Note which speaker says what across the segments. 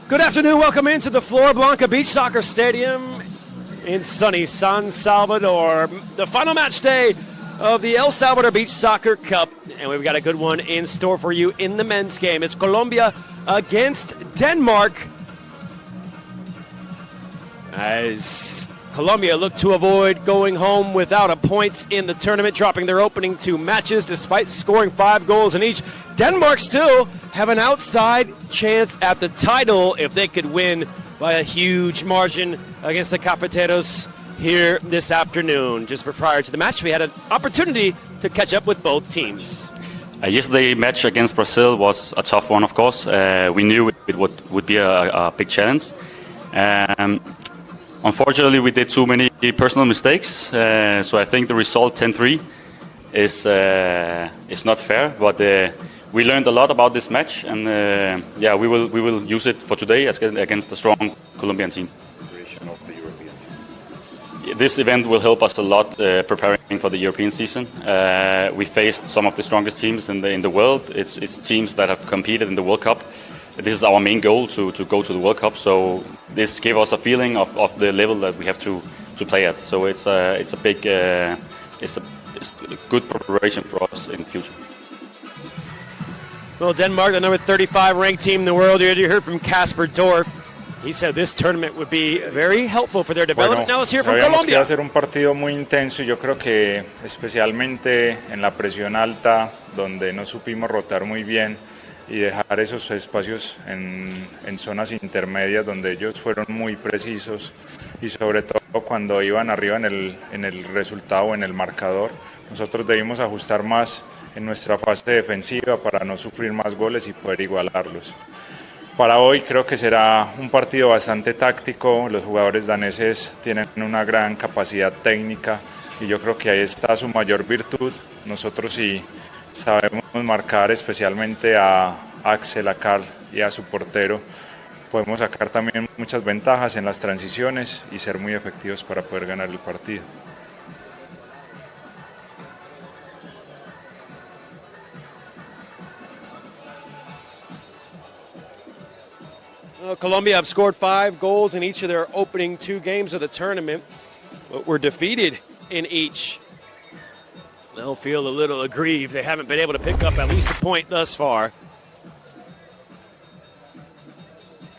Speaker 1: Good afternoon. Welcome into the Flor Blanca Beach Soccer Stadium in sunny San Salvador. The final match day of the El Salvador Beach Soccer Cup. And we've got a good one in store for you in the men's game. It's Colombia against Denmark, as Colombia look to avoid going home without a point in the tournament, dropping their opening two matches despite scoring 5 goals in each. Denmark still have an outside chance at the title if they could win by a huge margin against the Cafeteros here this afternoon. Just prior to the match, we had an opportunity to catch up with both teams.
Speaker 2: Yesterday's match against Brazil was a tough one, of course. We knew it would be a big challenge. Unfortunately, we did too many personal mistakes, so I think the result 10-3 is not fair. But we learned a lot about this match, and we will use it for today against the strong Colombian team. This event will help us a lot preparing for the European season. We faced some of the strongest teams in the world. It's teams that have competed in the World Cup. This is our main goal, to go to the World Cup. So this gave us a feeling of the level that we have to play at. So it's a good preparation for us in the future.
Speaker 1: Well, Denmark, the number 35 ranked team in the world. You heard from Casper Dorf. He said this tournament would be very helpful for their development. Now let's hear from Colombia.
Speaker 3: Que iba a ser un partido muy intenso. Yo creo que especialmente en la presión alta, donde no supimos rotar muy bien y dejar esos espacios en zonas intermedias donde ellos fueron muy precisos, y sobre todo cuando iban arriba en el resultado, en el marcador, nosotros debimos ajustar más en nuestra fase defensiva para no sufrir más goles y poder igualarlos. Para hoy creo que será un partido bastante táctico. Los jugadores daneses tienen una gran capacidad técnica y yo creo que ahí está su mayor virtud. Nosotros sí sabemos marcar, especialmente a Axel, a Carl y a su portero. Podemos sacar también muchas ventajas en las transiciones y ser muy efectivos para poder ganar el partido.
Speaker 1: Colombia have scored 5 goals in each of their opening 2 games of the tournament, but were defeated in each. They'll feel a little aggrieved. They haven't been able to pick up at least a point thus far.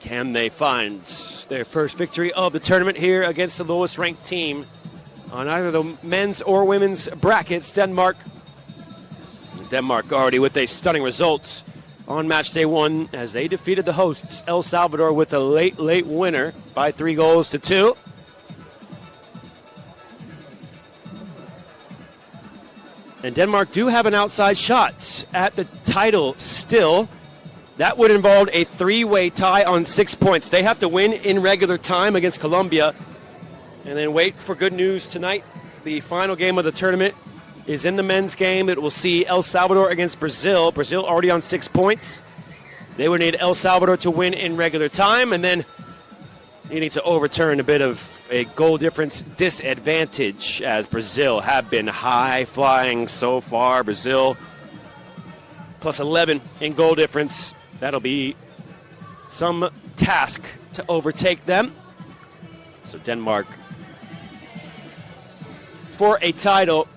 Speaker 1: Can they find their first victory of the tournament here against the lowest ranked team on either the men's or women's brackets? Denmark already with a stunning result on match day 1 as they defeated the hosts El Salvador with a late winner by 3-2. And Denmark do have an outside shot at the title still. That would involve a 3-way tie on 6 points. They have to win in regular time against Colombia and then wait for good news tonight. The final game of the tournament is in the men's game. It will see El Salvador against Brazil. Brazil already on 6 points. They would need El Salvador to win in regular time, and then you need to overturn a bit of a goal difference disadvantage, as Brazil have been high-flying so far. Brazil plus 11 in goal difference. That'll be some task to overtake them. So Denmark, for a title,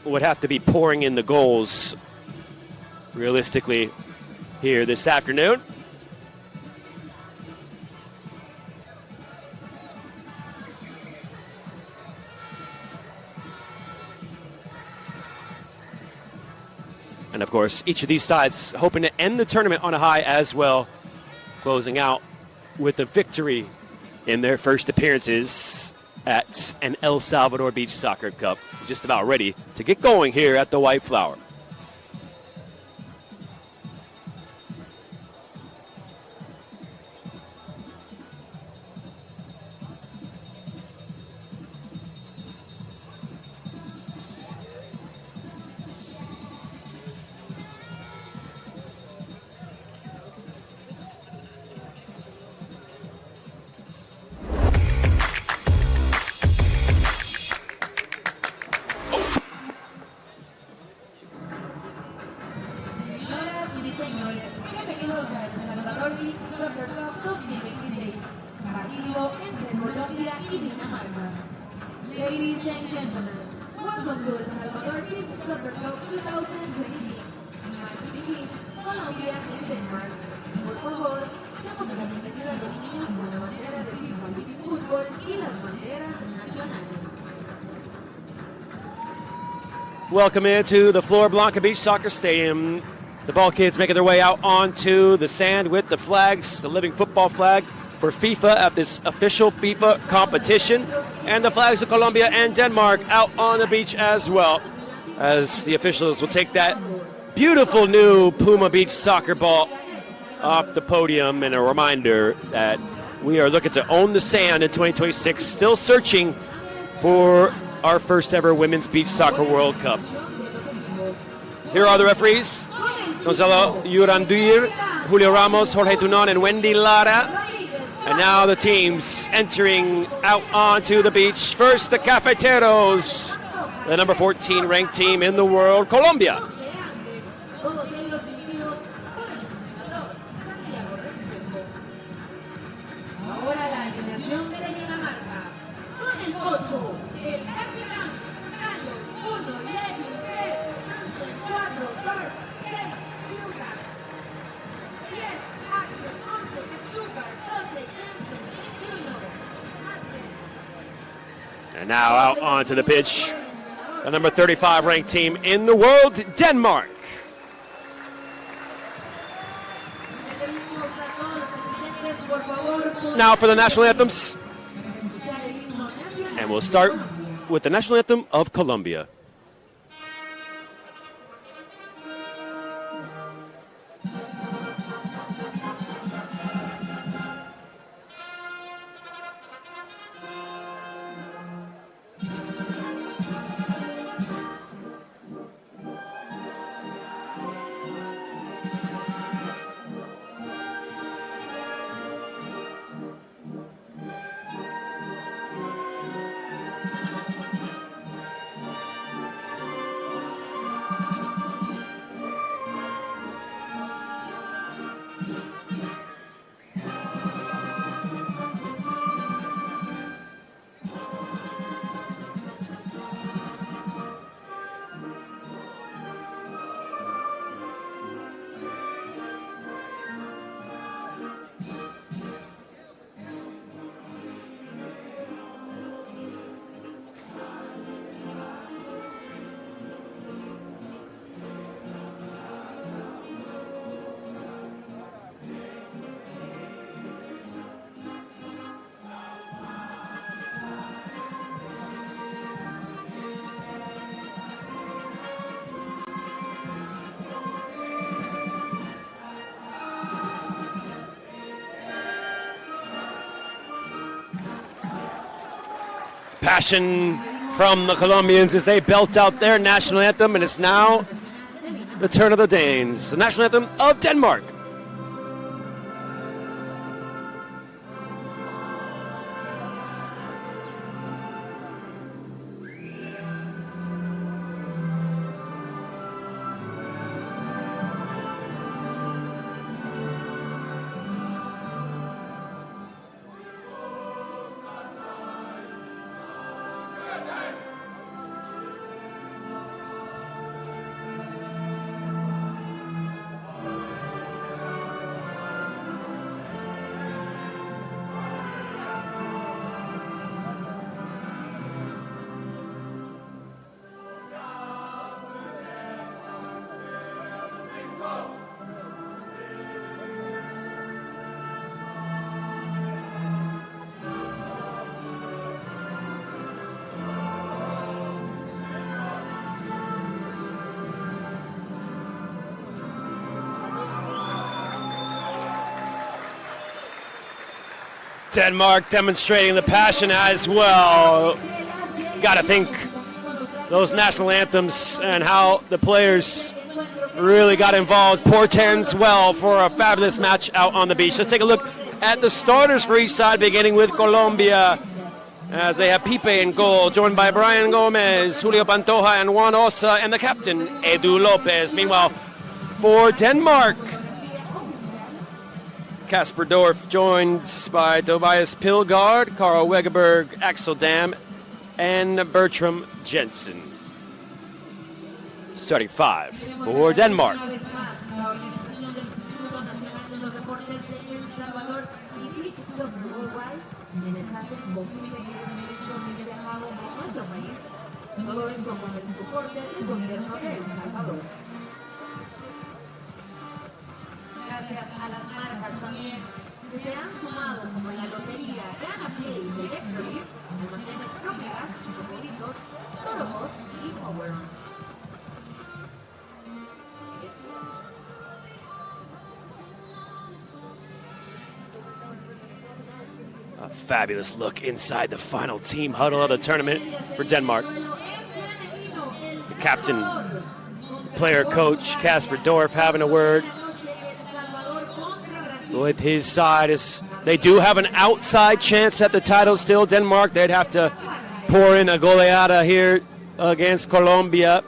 Speaker 1: would have to be pouring in the goals realistically here this afternoon. And of course, each of these sides hoping to end the tournament on a high as well, closing out with a victory in their first appearances at an El Salvador Beach Soccer Cup. Just about ready to get going here at the White Flower.
Speaker 4: Señoras y señores, Bienvenidos a el Salvador Beach Soccer Cup 2026, partido entre Colombia y Dinamarca. Ladies and gentlemen, welcome to the Salvador Beach Soccer Cup 2026, match between Colombia and Denmark. Por favor, damos la bienvenida a los niños con la bandera de Baby Fútbol y las banderas nacionales.
Speaker 1: Welcome into the Flor Blanca Beach Soccer Stadium. The ball kids making their way out onto the sand with the flags, the living football flag for FIFA at this official FIFA competition, and the flags of Colombia and Denmark out on the beach as well, as the officials will take that beautiful new Puma Beach soccer ball off the podium, and a reminder that we are looking to own the sand in 2026, still searching for our first ever Women's Beach Soccer World Cup. Here are the referees: Gonzalo Yurandir, Julio Ramos, Jorge Tunon, and Wendy Lara. And now the teams entering out onto the beach. First, the Cafeteros, the number 14 ranked team in the world, Colombia. And now out onto the pitch, the number 35 ranked team in the world, Denmark. Now for the national anthems. And we'll start with the national anthem of Colombia. Passion from the Colombians as they belt out their national anthem, and it's now the turn of the Danes, the national anthem of Denmark. Denmark demonstrating the passion as well. Got to think those national anthems and how the players really got involved portends well for a fabulous match out on the beach. Let's take a look at the starters for each side, beginning with Colombia, as they have Pipe in goal, joined by Brian Gomez, Julio Pantoja, and Juan Osa, and the captain, Edu Lopez. Meanwhile, for Denmark, Kasper Dorf, joined by Tobias Pilgaard, Carl Wegeberg, Axel Dam, and Bertram Jensen. Starting 5 for Denmark.
Speaker 4: Una vez más, la organización del Instituto Nacional de los Deportes de El Salvador y Beach Soccer Worldwide, quienes hacen posible que este evento se lleve a cabo en nuestro país. Todo esto con el soporte del gobierno de El Salvador. Gracias a las marcas también que se han sumado, como la lotería Gana Play de Electrolit, almacenes Própegas, Chocolitos, Torojos y Power.
Speaker 1: A fabulous look inside the final team huddle of the tournament for Denmark. The captain, player coach Kasper Dorf having a word with his side. As they do have an outside chance at the title still. Denmark, they'd have to pour in a goleada here against Colombia.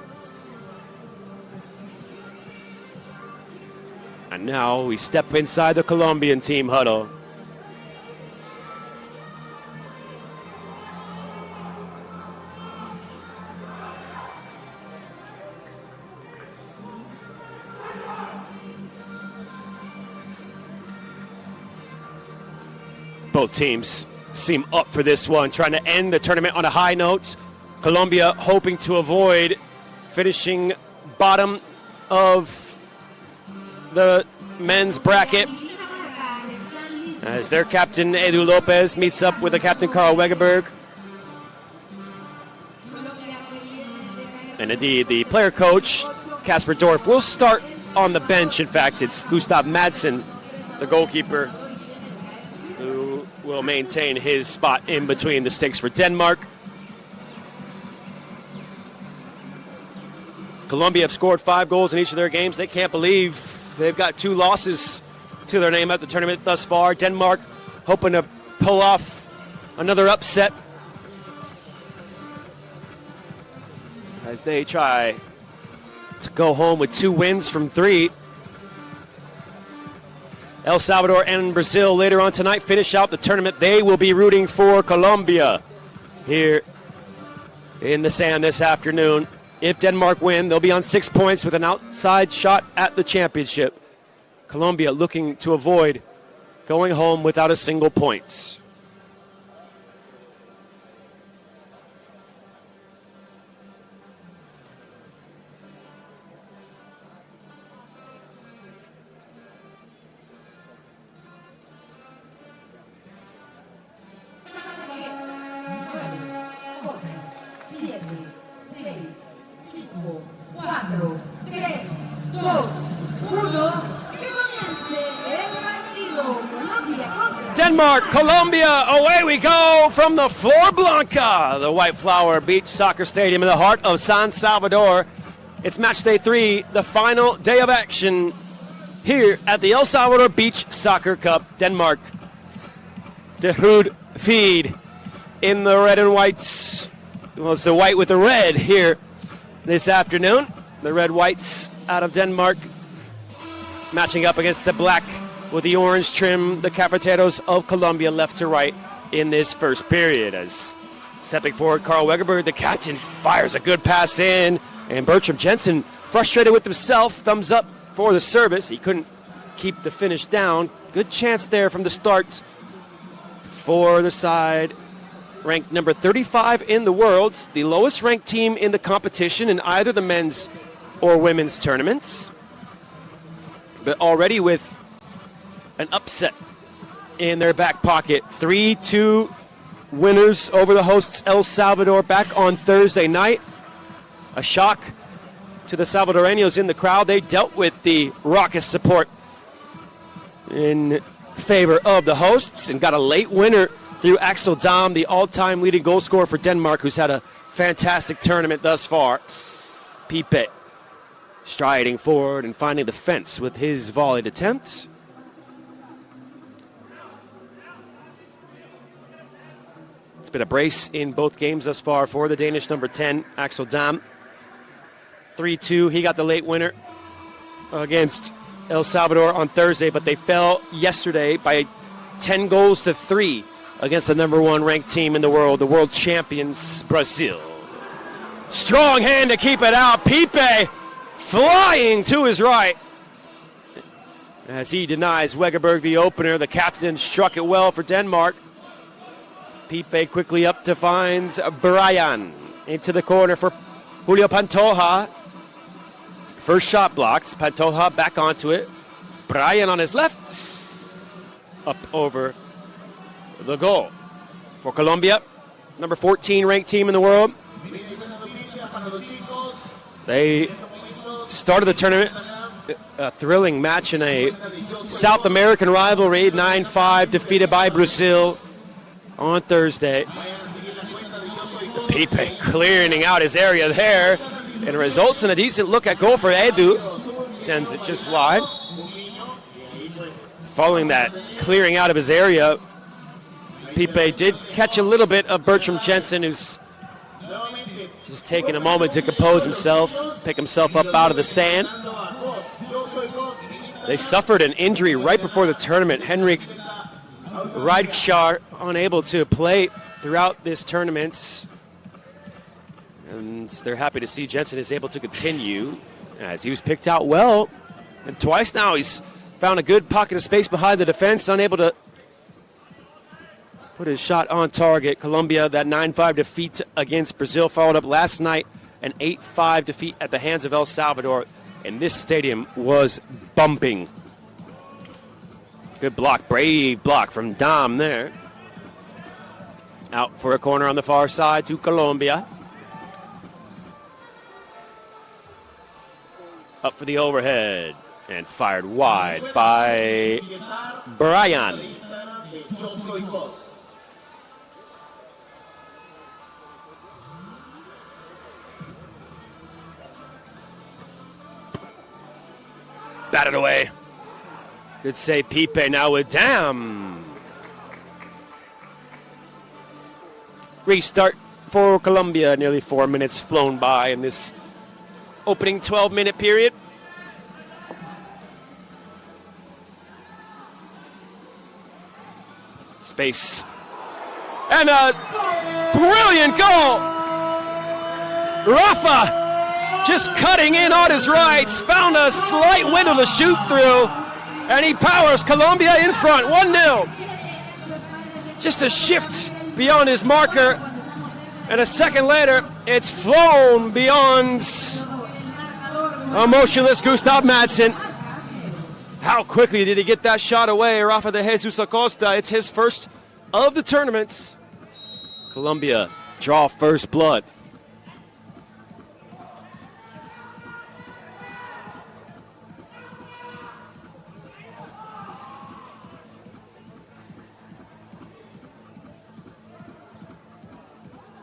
Speaker 1: And now we step inside the Colombian team huddle. Both teams seem up for this one, trying to end the tournament on a high note. Colombia hoping to avoid finishing bottom of the men's bracket, as their captain Edu Lopez meets up with the captain Carl Wegeberg. And indeed, the player coach Kasper Dorf will start on the bench. In fact, it's Gustav Madsen, the goalkeeper, who will maintain his spot in between the sticks for Denmark. Colombia have scored 5 goals in each of their games. They can't believe they've got 2 losses to their name at the tournament thus far. Denmark hoping to pull off another upset as they try to go home with 2 wins from 3. El Salvador and Brazil later on tonight finish out the tournament. They will be rooting for Colombia here in the sand this afternoon. If Denmark win, they'll be on 6 points with an outside shot at the championship. Colombia looking to avoid going home without a single point. Denmark, Colombia, away we go from the Flor Blanca, the White Flower Beach Soccer Stadium in the heart of San Salvador. It's match day 3, the final day of action here at the El Salvador Beach Soccer Cup. Denmark, the Hrud feed in the red and whites. Well, it's the white with the red here this afternoon. The red whites out of Denmark matching up against the black with the orange trim, the Cafeteros of Colombia, left to right in this first period. As stepping forward, Carl Wegeberg, the captain, fires a good pass in, and Bertram Jensen, frustrated with himself, thumbs up for the service. He couldn't keep the finish down. Good chance there from the start for the side ranked number 35 in the world, the lowest ranked team in the competition in either the men's or women's tournaments, but already with an upset in their back pocket. 3-2 winners over the hosts El Salvador back on Thursday night. A shock to the Salvadoreños in the crowd. They dealt with the raucous support in favor of the hosts and got a late winner through Axel Dam, the all-time leading goal scorer for Denmark, who's had a fantastic tournament thus far. Pipe striding forward and finding the fence with his volleyed attempt. It's been a brace in both games thus far for the Danish number 10, Axel Dam. 3-2, he got the late winner against El Salvador on Thursday, but they fell yesterday by 10 goals to 3 against the number 1 ranked team in the world champions, Brazil. Strong hand to keep it out. Pipe flying to his right. As he denies Wegerberg the opener, the captain struck it well for Denmark. Pipe quickly up to finds Brian. Into the corner for Julio Pantoja. First shot blocked. Pantoja back onto it. Brian on his left. Up over the goal. For Colombia, number 14 ranked team in the world. They started the tournament, a thrilling match in a South American rivalry, 9-5, defeated by Brazil on Thursday. Pipe clearing out his area there, and it results in a decent look at goal for Edu. Sends it just wide. Following that clearing out of his area, Pipe did catch a little bit of Bertram Jensen, who's just taking a moment to compose himself, pick himself up out of the sand. They suffered an injury right before the tournament. Henrik Rijkjar unable to play throughout this tournament. And they're happy to see Jensen is able to continue as he was picked out well. And twice now he's found a good pocket of space behind the defense, unable to put his shot on target. Colombia, that 9-5 defeat against Brazil, followed up last night an 8-5 defeat at the hands of El Salvador. And this stadium was bumping. Good block, brave block from Dom there. Out for a corner on the far side to Colombia. Up for the overhead and fired wide by Brian. Batted away. Good save, Pipe now with Dam. Restart for Colombia. Nearly 4 minutes flown by in this opening 12-minute period. Space. And a brilliant goal. Rafa just cutting in on his rights. Found a slight window to shoot through. And he powers Colombia in front. 1-0. Just a shift beyond his marker. And a second later, it's flown beyond a motionless Gustav Madsen. How quickly did he get that shot away, Rafa de Jesus Acosta? It's his first of the tournaments. Colombia draw first blood.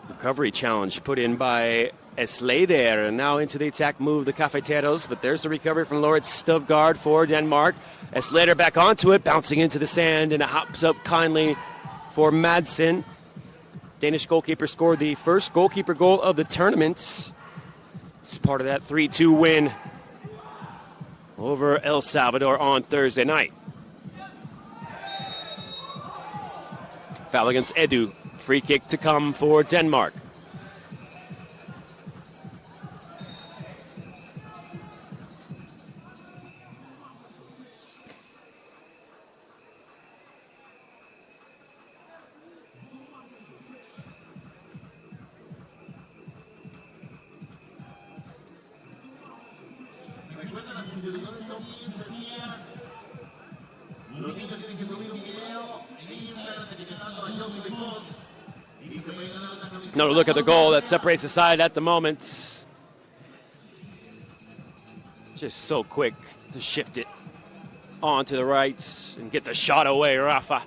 Speaker 1: Recovery challenge put in by Slater, and now into the attack move the Cafeteros, but there's the recovery from Lawrence Stubgard for Denmark. Slater back onto it, bouncing into the sand, and it hops up kindly for Madsen. Danish goalkeeper scored the first goalkeeper goal of the tournament. It's part of that 3-2 win over El Salvador on Thursday night. Foul against Edu. Free kick to come for Denmark. Another look at the goal that separates the side at the moment. Just so quick to shift it onto the right and get the shot away, Rafa.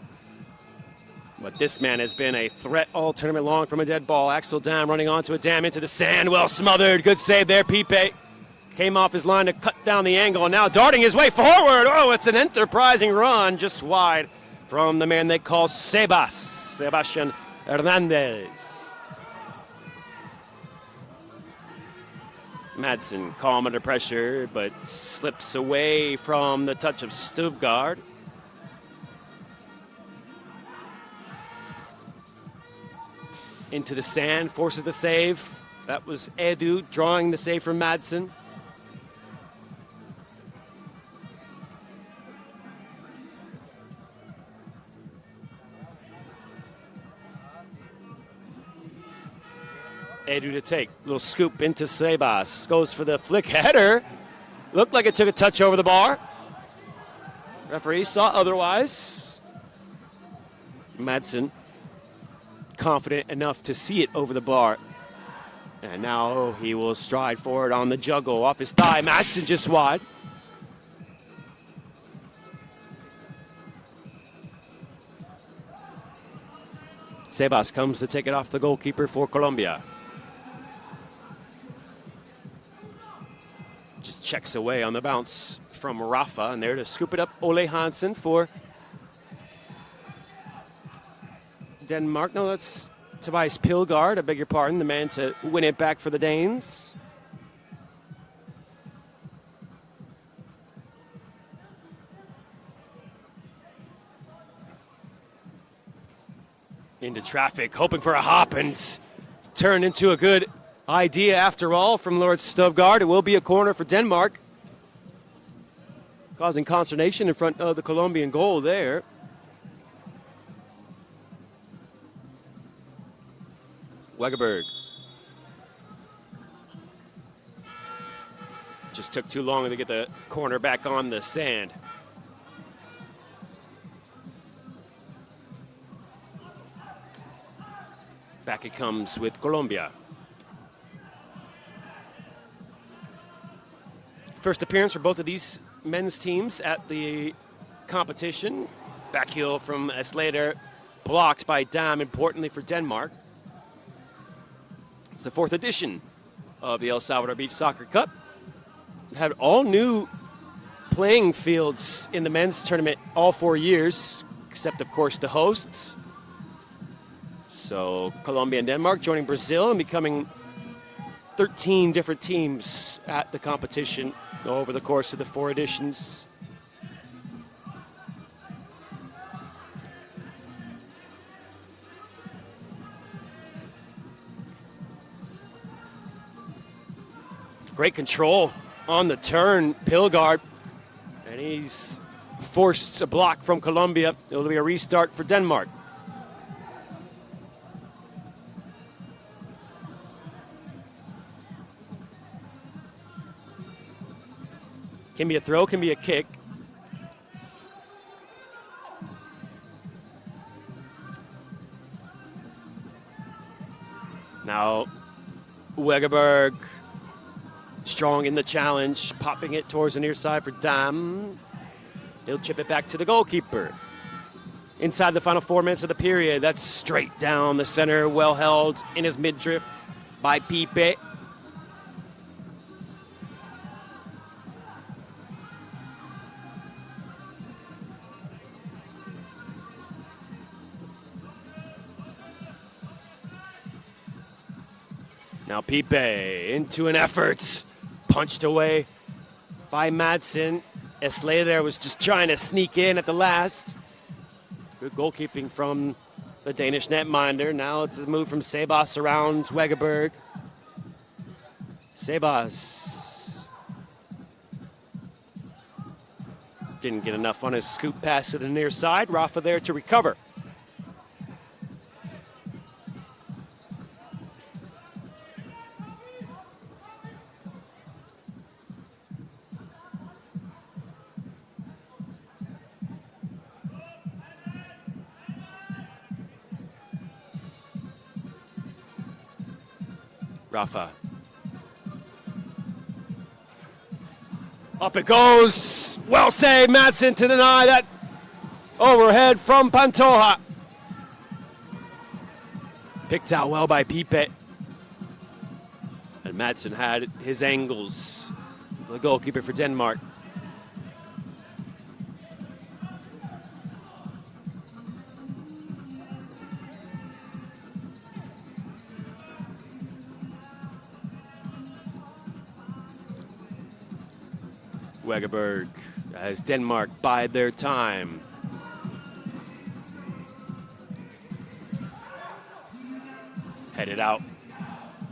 Speaker 1: But this man has been a threat all tournament long from a dead ball. Axel Dam running onto a Dam into the sand. Well smothered. Good save there, Pipe. Came off his line to cut down the angle. And now darting his way forward. Oh, it's an enterprising run just wide from the man they call Sebastian Hernandez. Madsen calm under pressure, but slips away from the touch of Stuttgart. Into the sand, forces the save. That was Edu drawing the save from Madsen. Edu to take. Little scoop into Sebas. Goes for the flick header. Looked like it took a touch over the bar. Referee saw otherwise. Madsen confident enough to see it over the bar. And now he will stride forward on the juggle. Off his thigh. Madsen just wide. Sebas comes to take it off the goalkeeper for Colombia. Just checks away on the bounce from Rafa, and there to scoop it up, Ole Hansen for Denmark. No, that's Tobias Pilgaard, I beg your pardon, the man to win it back for the Danes. Into traffic, hoping for a hop, and turned into a good idea after all from Lord Stuttgart. It will be a corner for Denmark, causing consternation in front of the Colombian goal there. Wegeberg. Just took too long to get the corner back on the sand. Back it comes with Colombia. First appearance for both of these men's teams at the competition. Back heel from Slater, blocked by Dam, importantly for Denmark. It's the 4th edition of the El Salvador Beach Soccer Cup. Had all new playing fields in the men's tournament all 4 years, except, of course, the hosts. So Colombia and Denmark joining Brazil and becoming 13 different teams at the competition over the course of the 4 editions. Great control on the turn, Pilgaard, and he's forced a block from Colombia. It'll be a restart for Denmark. Can be a throw, can be a kick. Now, Wegeberg, strong in the challenge, popping it towards the near side for Dam. He'll chip it back to the goalkeeper. Inside the final 4 minutes of the period, that's straight down the center, well held in his midriff by Pipe. Now Pipe into an effort, punched away by Madsen. Esley there was just trying to sneak in at the last. Good goalkeeping from the Danish netminder. Now it's a move from Sebas, surrounds Wegeberg. Sebas didn't get enough on his scoop pass to the near side. Rafa there to recover. Rafa. Up it goes. Well saved, Madsen to deny that overhead from Pantoja. Picked out well by Pipe. And Madsen had his angles. The goalkeeper for Denmark. Wegerberg as Denmark bide their time. Headed out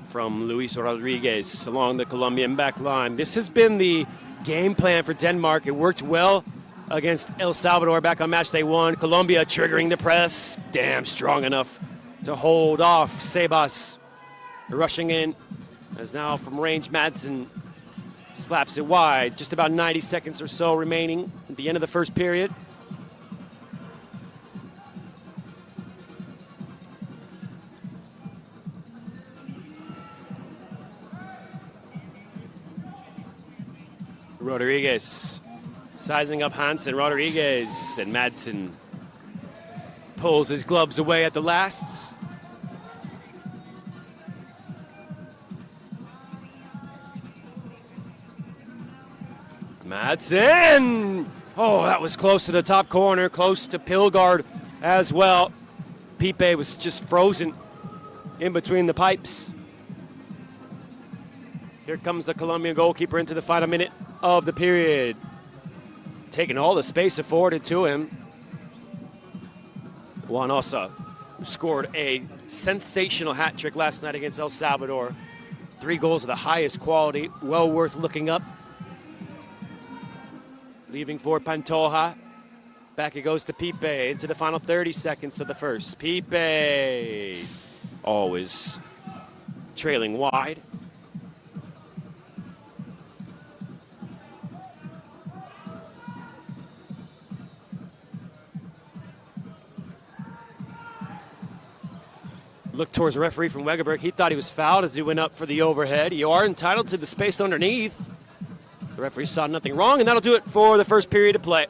Speaker 1: from Luis Rodriguez along the Colombian back line. This has been the game plan for Denmark. It worked well against El Salvador back on match day 1. Colombia triggering the press. Damn strong enough to hold off Sebas. Rushing in as now from range Madsen slaps it wide. Just about 90 seconds or so remaining at the end of the first period. Rodriguez sizing up Hansen. Rodriguez and Madsen pulls his gloves away at the last. Madsen! Oh, that was close to the top corner, close to Pilgard as well. Pipe was just frozen in between the pipes. Here comes the Colombian goalkeeper into the final minute of the period. Taking all the space afforded to him. Juan Osa, who scored a sensational hat trick last night against El Salvador. 3 goals of the highest quality, well worth looking up. Leaving for Pantoja. Back it goes to Pipe into the final 30 seconds of the first. Pipe always trailing wide. Looked towards the referee from Wegerberg. He thought he was fouled as he went up for the overhead. You are entitled to the space underneath. The referee saw nothing wrong, and that'll do it for the first period of play.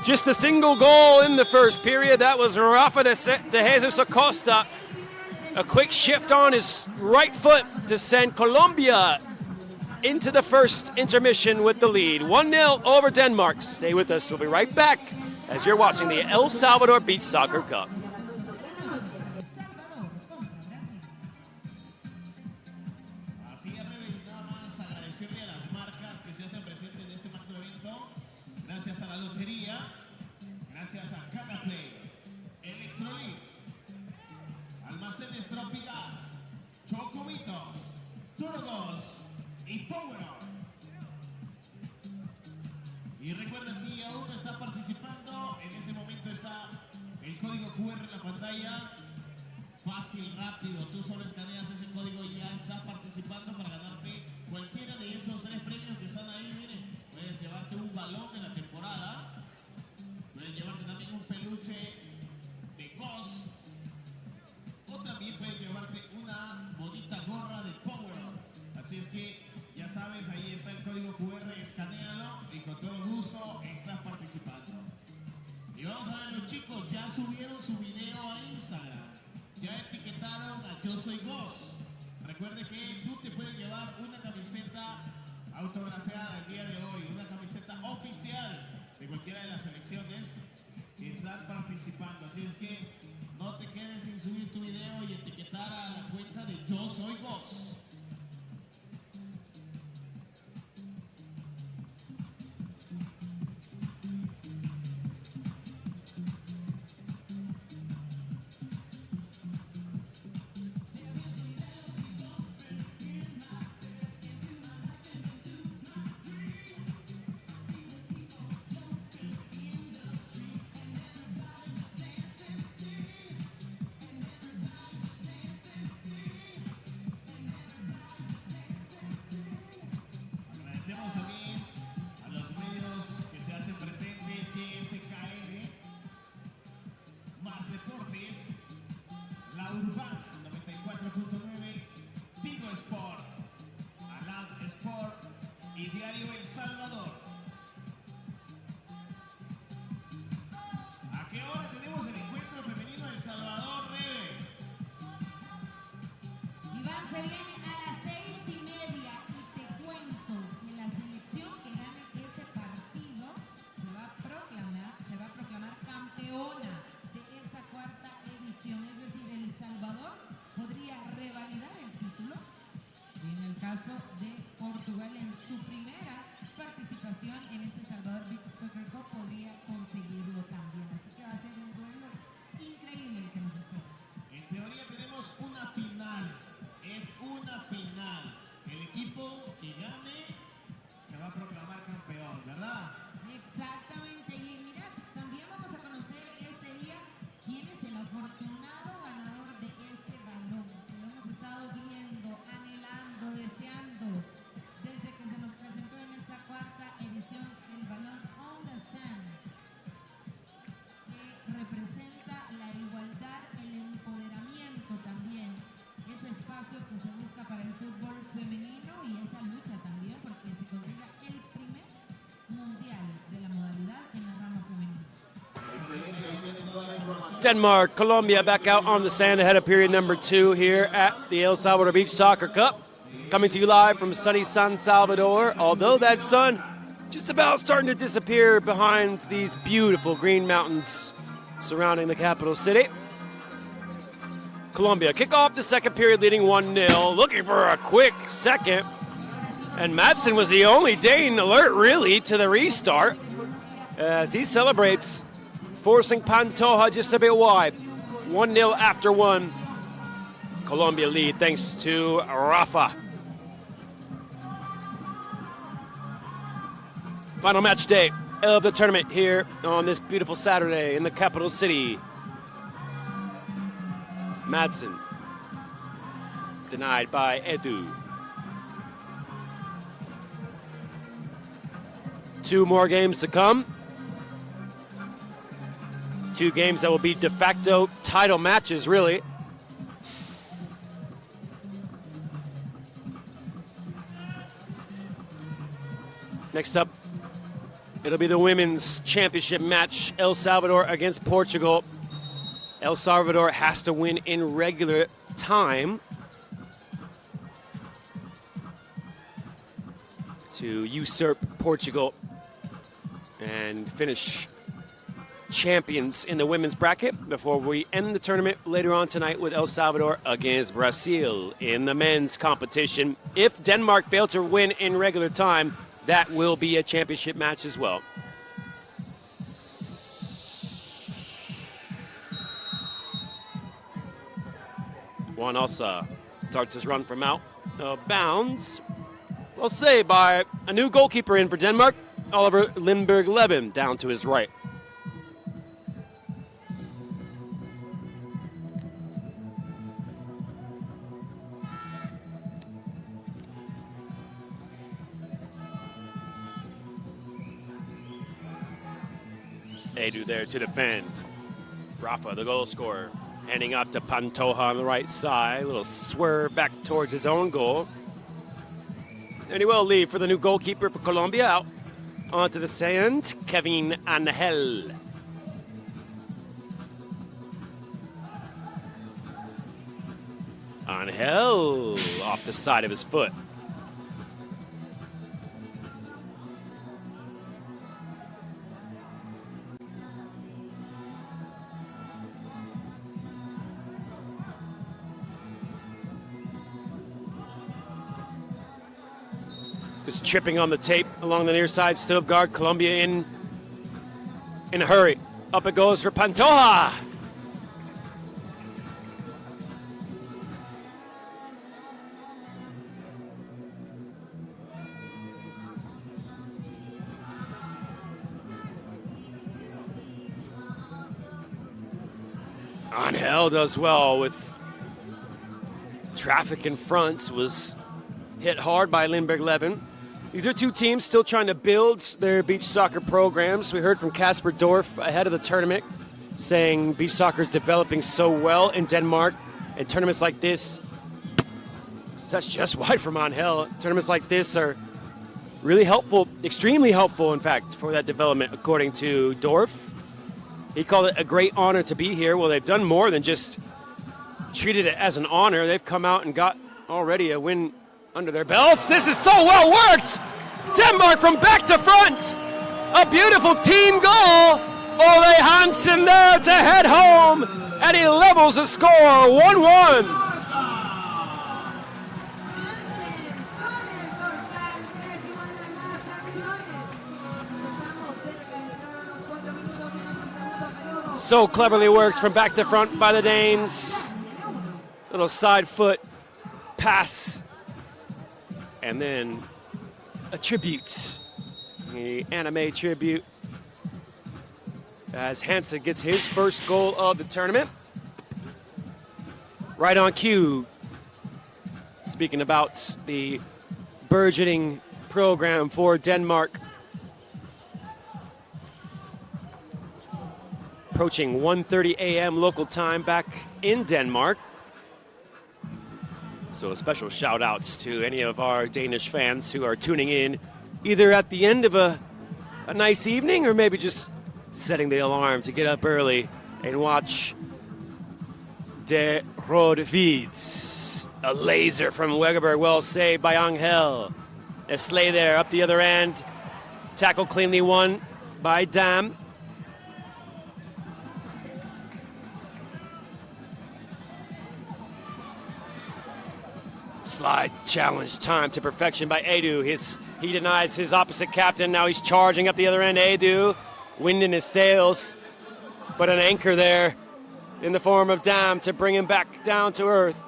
Speaker 1: Just a single goal in the first period. That was Rafa de Jesus Acosta. A quick shift on his right foot to send Colombia into the first intermission with the lead. 1-0 over Denmark. Stay with us. We'll be right back as you're watching the El Salvador Beach Soccer Cup.
Speaker 5: Y recuerda, si aún no está participando, en este momento está el código QR en la pantalla. Fácil, rápido, tú solo escaneas ese código y ya está participando para ganarte cualquiera de esos 3 premios que están ahí. Miren, puedes llevarte un balón de la temporada, puedes llevarte también un peluche de Ghost, o también puedes llevarte una bonita gorra de Power. Así es que ya sabes, ahí está el código QR, escanéalo y con todo gusto estás participando. Y vamos a ver, los chicos ya subieron su video a Instagram, ya etiquetaron a Yo Soy Ghost. Recuerde que tú te puedes llevar una camiseta autografiada el día de hoy, una camiseta oficial de cualquiera de las selecciones que están participando. Así es que no te quedes sin subir tu video y etiquetar a la cuenta de Yo Soy Ghost.
Speaker 4: Soccer Cup podría conseguirlo también. Así que va a ser un duelo increíble el que nos espera.
Speaker 5: En teoría tenemos una final. Es una final. El equipo que gane se va a proclamar campeón, ¿verdad?
Speaker 4: Exactamente. Y mira, también vamos a conocer este día quién es el afortunado ganador de este balón. Que lo hemos estado viendo, anhelando, deseando desde que se nos presentó en esta cuarta edición el balón On the Sand, que representa la igualdad, el empoderamiento también, ese espacio que se busca para el fútbol femenino y esa lucha también porque se consiga el primer mundial de la modalidad en la rama femenina.
Speaker 1: Denmark, Colombia back out on the sand ahead of period number 2 here at the El Salvador Beach Soccer Cup. Coming to you live from sunny San Salvador, although that sun just about starting to disappear behind these beautiful green mountains surrounding the capital city. Colombia kick off the second period leading 1-0, looking for a quick second. And Madsen was the only Dane alert, really, to the restart as he celebrates, forcing Pantoja just a bit wide. 1-0 after 1. Colombia lead thanks to Rafa. Final match day of the tournament here on this beautiful Saturday in the capital city. Madsen denied by Edu. 2 more games to come. 2 games that will be de facto title matches, really. Next up, it'll be the women's championship match, El Salvador against Portugal. El Salvador has to win in regular time to usurp Portugal and finish champions in the women's bracket before we end the tournament later on tonight with El Salvador against Brazil in the men's competition. If Denmark fail to win in regular time, that will be a championship match as well. Juan Alsa starts his run from out of bounds. Well saved by a new goalkeeper in for Denmark, Oliver Lindberg-Levin, down to his right. Edu there to defend. Rafa, the goal scorer, handing off to Pantoja on the right side. A little swerve back towards his own goal. And he will leave for the new goalkeeper for Colombia. Out onto the sand, Kevin Angel. Angel off the side of his foot. Just chipping on the tape along the near side, stood up guard. Colombia in a hurry. Up it goes for Pantoja. Angel does well with traffic in front, was hit hard by Lindberg-Levin. These are 2 teams still trying to build their beach soccer programs. We heard from Kasper Dorf ahead of the tournament saying beach soccer is developing so well in Denmark. And tournaments like this, that's just wide from Angel. Tournaments like this are really helpful, extremely helpful, in fact, for that development, according to Dorf. He called it a great honor to be here. Well, they've done more than just treated it as an honor. They've come out and got already a win under their belts. This is so well worked. Denmark from back to front. A beautiful team goal. Ole Hansen there to head home. And he levels the score 1-1. So cleverly worked from back to front by the Danes. Little side foot pass. And then a tribute. The anime tribute. As Hansen gets his first goal of the tournament. Right on cue. Speaking about the burgeoning program for Denmark. Approaching 1:30 a.m. local time back in Denmark. So a special shout out to any of our Danish fans who are tuning in either at the end of a nice evening or maybe just setting the alarm to get up early and watch De Rodvid. A laser from Wegerberg, well saved by Angel. A slay there up the other end. Tackle cleanly won by Dam. Slide challenge time to perfection by Edu. He denies his opposite captain. Now he's charging up the other end. Edu, wind in his sails, but an anchor there in the form of Dam to bring him back down to earth.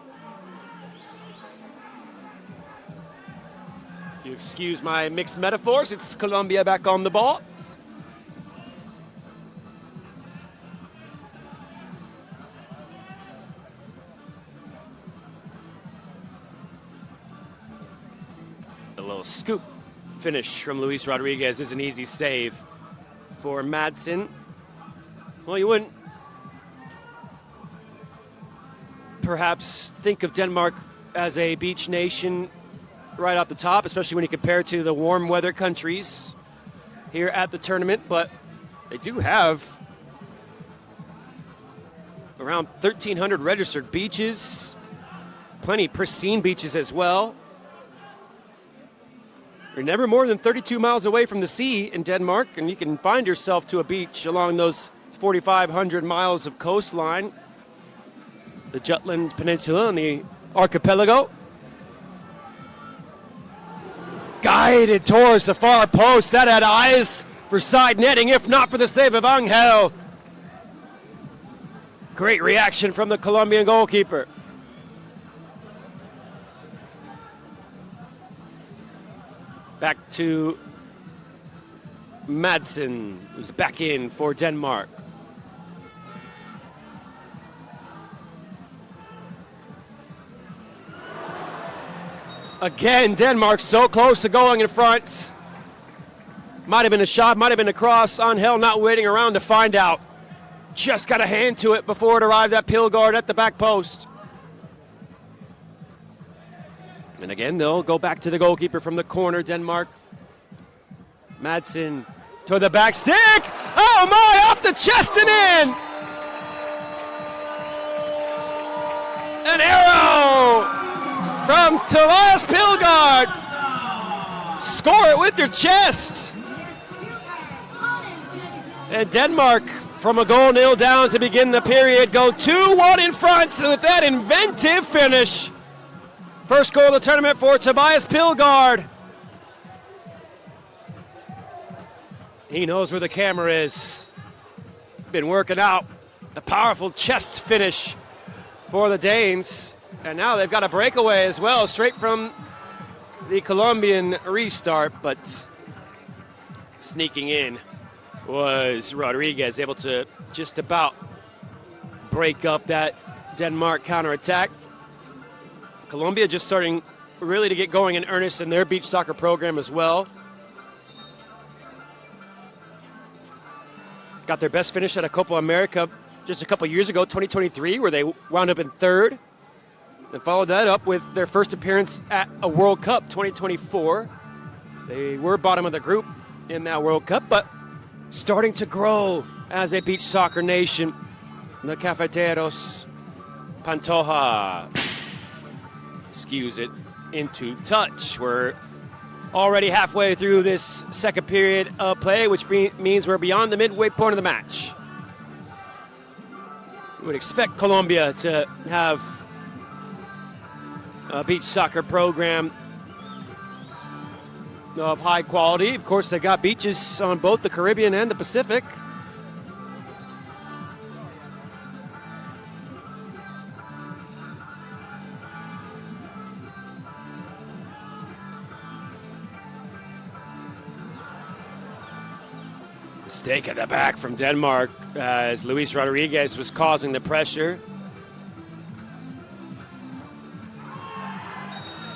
Speaker 1: If you excuse my mixed metaphors, it's Colombia back on the ball. A little scoop finish from Luis Rodriguez is an easy save for Madsen. Well, you wouldn't perhaps think of Denmark as a beach nation right off the top, especially when you compare to the warm weather countries here at the tournament, but they do have around 1,300 registered beaches, plenty pristine beaches as well. You're never more than 32 miles away from the sea in Denmark, and you can find yourself to a beach along those 4,500 miles of coastline. The Jutland Peninsula and the archipelago. Guided towards the far post. That had eyes for side netting, if not for the save of Angel. Great reaction from the Colombian goalkeeper. Back to Madsen, who's back in for Denmark. Again, Denmark so close to going in front. Might have been a shot, might have been a cross. Angel not waiting around to find out. Just got a hand to it before it arrived at Pilgaard at the back post. And again, they'll go back to the goalkeeper from the corner, Denmark. Madsen to the back stick. Oh my, off the chest and in. An arrow from Tobias Pilgaard. Score it with your chest. And Denmark, from a 0-0 down to begin the period, go 2-1 in front with that inventive finish. First goal of the tournament for Tobias Pilgaard. He knows where the camera is. Been working out a powerful chest finish for the Danes. And now they've got a breakaway as well, straight from the Colombian restart. But sneaking in was Rodriguez, able to just about break up that Denmark counterattack. Colombia just starting really to get going in earnest in their beach soccer program as well. Got their best finish at a Copa America just a couple years ago, 2023, where they wound up in third. And followed that up with their first appearance at a World Cup, 2024. They were bottom of the group in that World Cup, but starting to grow as a beach soccer nation. The Cafeteros, Pantoja skews it into touch. We're already halfway through this second period of play, which means we're beyond the midway point of the match. We would expect Colombia to have a beach soccer program of high quality. Of course, they got beaches on both the Caribbean and the Pacific. Mistake at the back from Denmark as Luis Rodriguez was causing the pressure.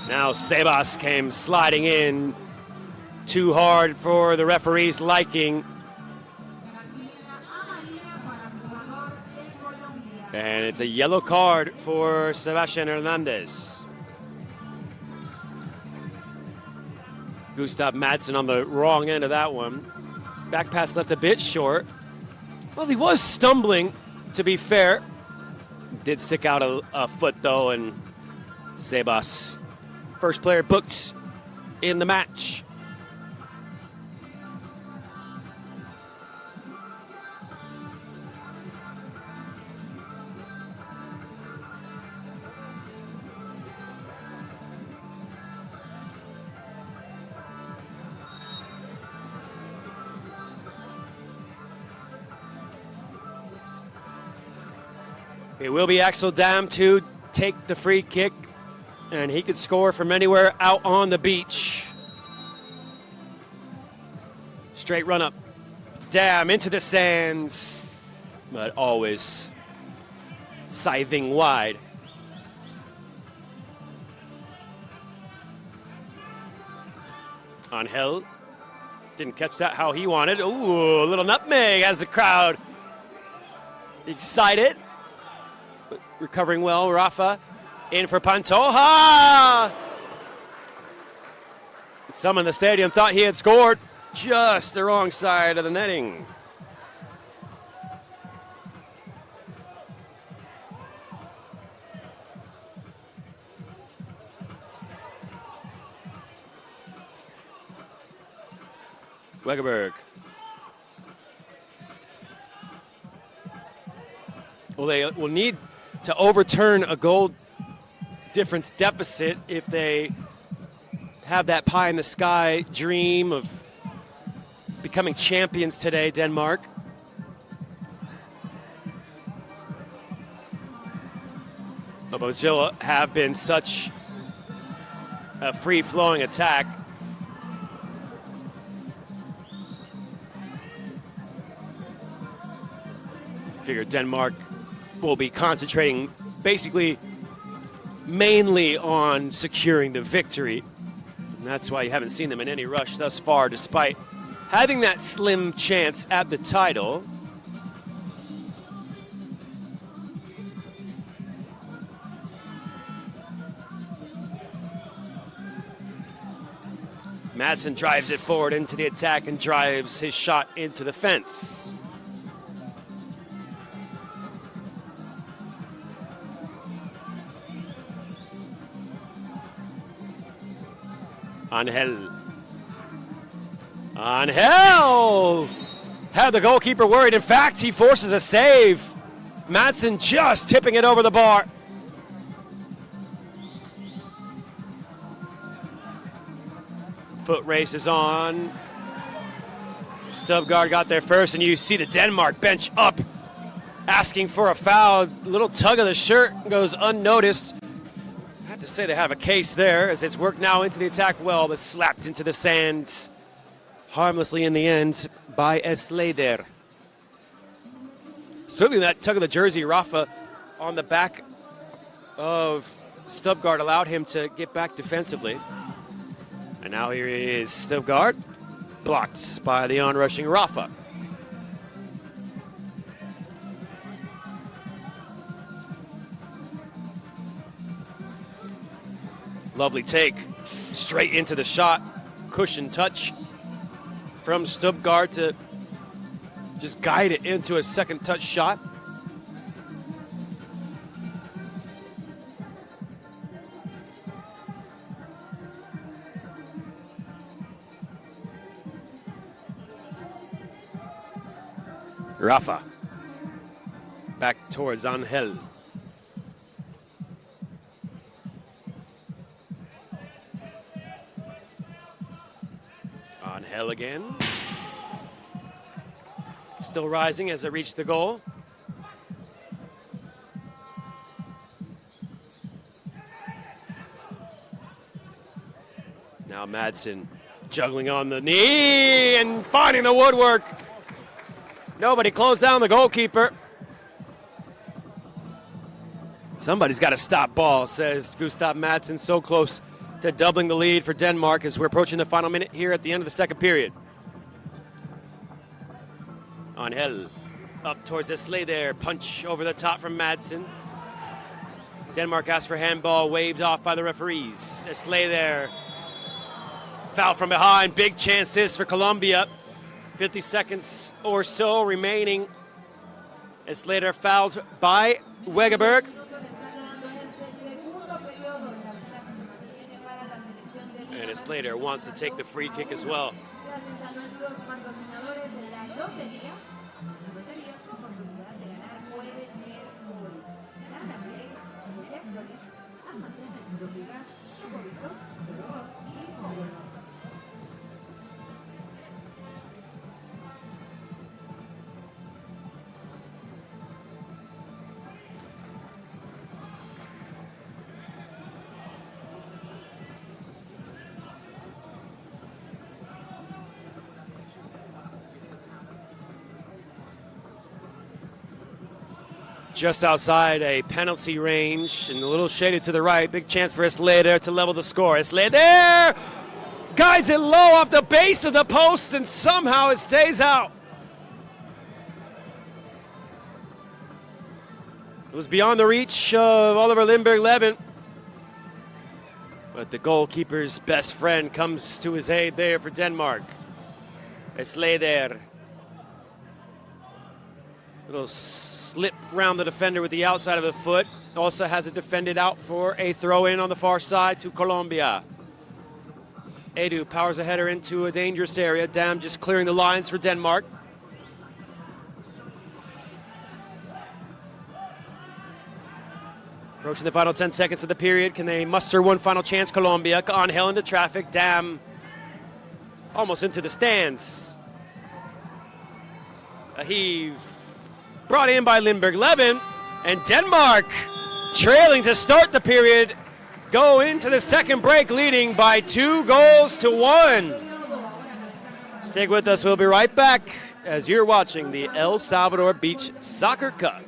Speaker 1: Now Sebas came sliding in too hard for the referee's liking. And it's a yellow card for Sebastian Hernandez. Gustav Madsen on the wrong end of that one. Back pass left a bit short. Well, he was stumbling, to be fair. Did stick out a foot, though, and Sebas, first player booked in the match. It will be Axel Dam to take the free kick, and he could score from anywhere out on the beach. Straight run up. Dam into the sands, but always scything wide. Angel didn't catch that how he wanted. Ooh, a little nutmeg as the crowd excited. Recovering well, Rafa in for Pantoja. Some in the stadium thought he had scored just the wrong side of the netting. Wegerberg. Well, they will need to overturn a goal difference deficit if they have that pie in the sky dream of becoming champions today, Denmark. But Brazil have been such a free-flowing attack. Figure Denmark will be concentrating basically mainly on securing the victory. And that's why you haven't seen them in any rush thus far, despite having that slim chance at the title. Madsen drives it forward into the attack and drives his shot into the fence. Angel had the goalkeeper worried. In fact, he forces a save. Madsen just tipping it over the bar. Foot race is on. Stubbgaard got there first, and you see the Denmark bench up, asking for a foul. Little tug of the shirt goes unnoticed. I have to say they have a case there, as it's worked now into the attack well, but slapped into the sand harmlessly in the end by Sleder. Certainly that tug of the jersey, Rafa, on the back of Stubbgaard allowed him to get back defensively. And now here is Stubbgaard, blocked by the onrushing Rafa. Lovely take, straight into the shot. Cushion touch from Stubbgaard to just guide it into a second touch shot. Rafa back towards Angel. Angel again. Still rising as they reach the goal. Now Madsen juggling on the knee and finding the woodwork. Nobody closed down the goalkeeper. Somebody's got to stop ball, says Gustav Madsen. So close to doubling the lead for Denmark as we're approaching the final minute here at the end of the second period. Angel up towards Esley there. Punch over the top from Madsen. Denmark asks for handball, waved off by the referees. Esley there. Foul from behind. Big chances for Colombia. 50 seconds or so remaining. Esley there fouled by Wegeberg. And Esley wants to take the free kick as well. Just outside a penalty range and a little shaded to the right. Big chance for Esley to level the score. Esley there guides it low off the base of the post and somehow it stays out. It was beyond the reach of Oliver Lindberg-Levin. But the goalkeeper's best friend comes to his aid there for Denmark. Esley there. Little slip round the defender with the outside of the foot. Also has it defended out for a throw-in on the far side to Colombia. Edu powers a header into a dangerous area. Dam just clearing the lines for Denmark. Approaching the final 10 seconds of the period. Can they muster one final chance? Colombia on hell into traffic. Dam almost into the stands. A heave. Brought in by Lindberg-Levin, and Denmark trailing to start the period, go into the second break leading by 2-1. Stick with us, we'll be right back as you're watching the El Salvador Beach Soccer Cup.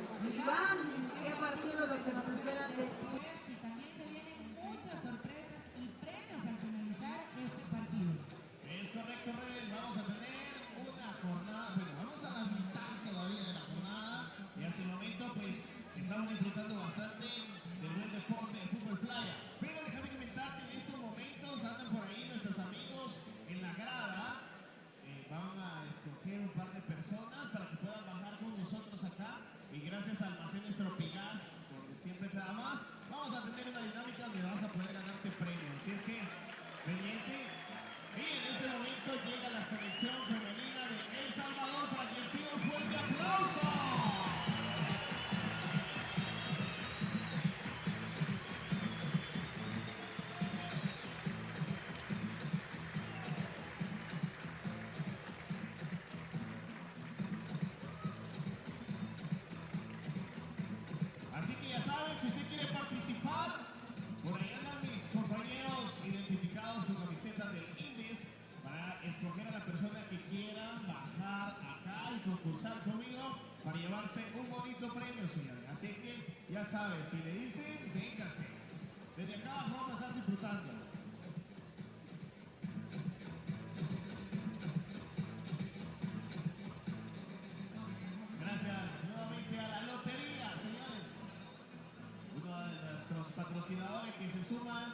Speaker 5: Patrocinadores que se suman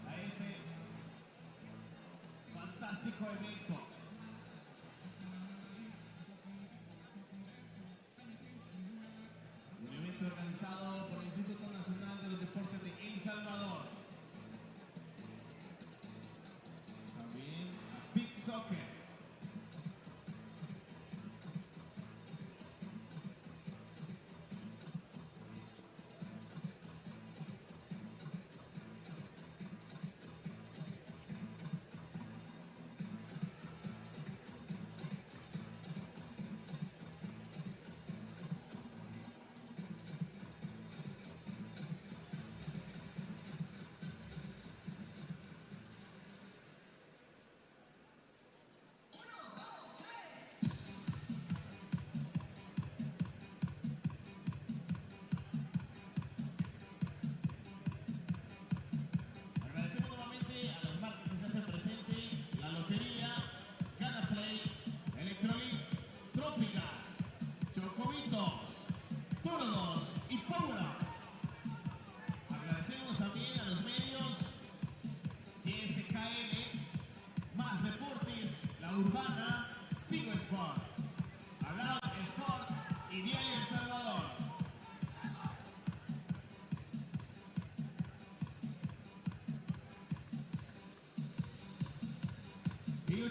Speaker 5: a ese fantástico evento. Un evento organizado por el Instituto Nacional de los Deportes de El Salvador. También a Big Soccer.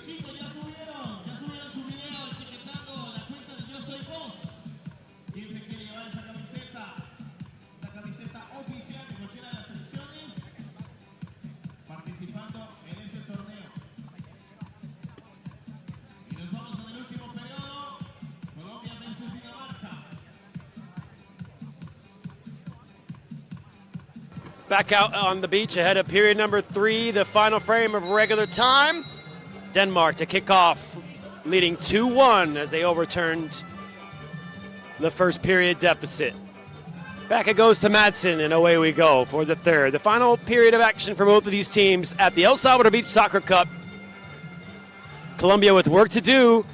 Speaker 5: chicos ya subieron su video etiquetando la cuenta de Yo Soy Vos. ¿Quién se quiere llevar esa camiseta? La camiseta oficial de cualquiera de las selecciones participando en ese torneo. Y nos vamos con el último periodo. Colombia versus Dinamarca.
Speaker 1: Back out on the beach ahead of period number 3, the final frame of regular time. Denmark to kick off, leading 2-1 as they overturned the first period deficit. Back it goes to Madsen, and away we go for the third. The final period of action for both of these teams at the El Salvador Beach Soccer Cup. Colombia with work to do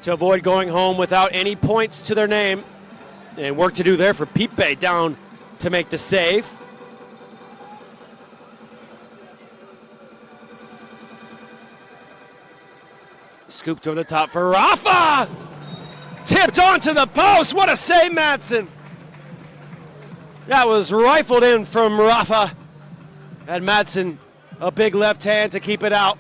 Speaker 1: to avoid going home without any points to their name. And work to do there for Pipe down to make the save. Scooped over the top for Rafa! Tipped onto the post. What a save, Madsen. That was rifled in from Rafa. And Madsen, a big left hand to keep it out.